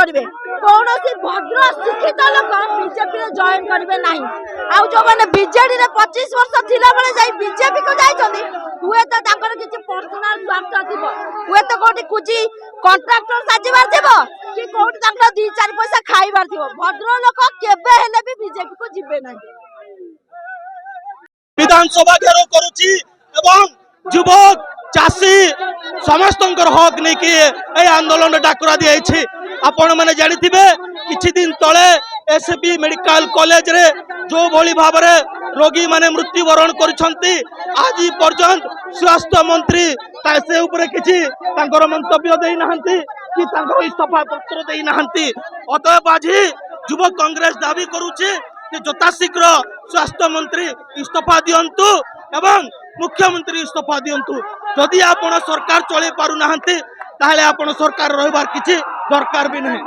करेंगे कौन भद्र शिक्षित लोक बीजेपी जॉइन करेंगे ना आउ जो मैंने बीजेडी 25 वर्ष थिला बेले जाई बीजेपी को जाइछथि हुए तो ताकर किछि पर्सनल स्वार्थ थिबो हुए तो कोठी कुछि कॉन्ट्रैक्टर साजिबार थिबो कि कोठी ताकर 2-4 पैसा खाइबार थिबो भद्र लोक केबे हेले भी बीजेपी को जिबे ना विधानसभा घेराव करुछि एवं युवक चाषी समस्त हक नहीं कि आंदोलन डाकरा दी आपण मैंने जानिथिबे किछि दिन तले एसपी मेडिकल कॉलेज रे जो भली भाव रोगी माने मृत्युवरण करिसंती आज पर्यंत स्वास्थ्य मंत्री से ऊपर किछि तांकर मंतव्य देई नाहंती कि तांकर इस्तीफा पत्र देई नाहंती अतएव आज युवक कांग्रेस दाबी करूछि कि यथाशीघ्र स्वास्थ्य मंत्री इस्तीफा दियंतु एवं मुख्यमंत्री इस्तीफा दियंतु जदि आपण सरकार चले पारु नाहंती ताहले आपण सरकार रहबार किछि दरकार भी नहीं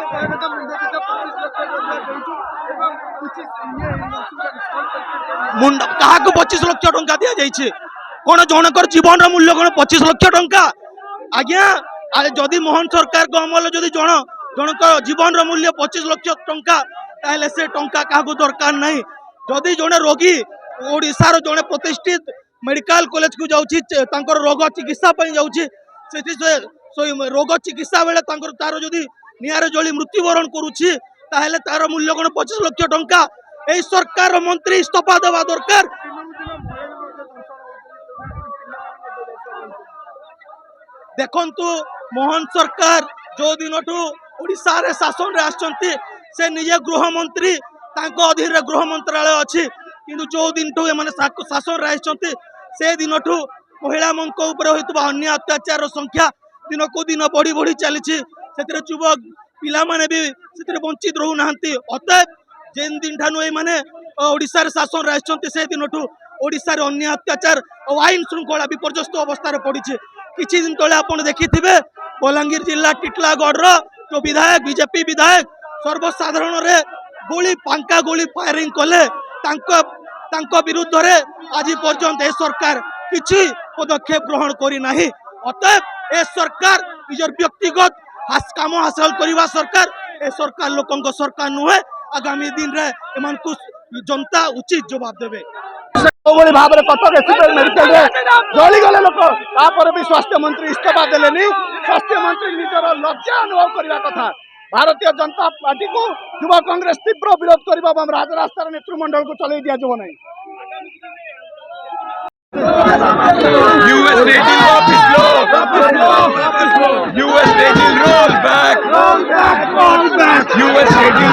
मुंडा कहा को 25 लाख टंका दिया जाइछे कोन जनकर जीवन मूल्य कोन 25 लाख टंका आज्ञा जदि मोहन सरकार को अमल जदि जनकर जीवन मूल्य 25 लाख टंका ताहले से टंका कहा को दरकार नहीं जदि जने रोगी ओडिसार जने प्रतिष्ठित मेडिकल कॉलेज को जाउछि तांकर रोग चिकित्सा पई जाउछि सेठी से रोग चिकित्सा बेले तांकर तार जदि नियारे जली मृत्युवरण करूछि ताहले तार मूल्य कोन 25 लाख टंका एई सरकार मंत्री इस्तीफा देवा दरकार देखंतु मोहन सरकार जो दिनठू ओडिसा रे शासन रे आछंती से निजे गृह मंत्री तांको अधीन रे गृह मंत्रालय अछि किंतु जो दिनठू एमाने शासन रे आछंती से दिनठू महिला मंक ऊपर होइतबा अन्य अत्याचार संख्या दिन को दिन बढ़ी बढ़ी चली से युवक पिला माने भी से वंचित रहू नाहंती अतएव जेन दिन ठानु ए माने ओडिसा रे शासन राजचंती से दिनठू ओडिसा रे अन्य अत्याचार और आईन श्रृंखला विपर्यस्त अवस्था रे पड़िছে किछि दिन तले आपण देखिथिबे बलांगीर जिला टिटलागढ़ रो जो विधायक बीजेपी विधायक सर्वसाधारण रे गोली पांका गोली फायरिंग कले तांको विरुद्ध रे आज पर्यंत ए सरकार किछि पदक्षेप ग्रहण करी नाही अतएव ए सरकार निजर व्यक्तिगत काम हासिल करवा सरकार ए सरकार लोकंक सरकार नुहे आगामी दिन रे एमान को जनता उचित जवाब देबे भाव कटक एसपी मेडिकल जली गले लोक तापर भी स्वास्थ्य मंत्री इस्तीफा देलेनी स्वास्थ्य मंत्री निजर लज्जा अनुभव करवा कथा भारतीय जनता पार्टी को युवा कांग्रेस तीव्र विरोध करबा राजरास्तार नेतृमंडल को चले दिया जब नहीं US taking off his law. US taking roll back. US taking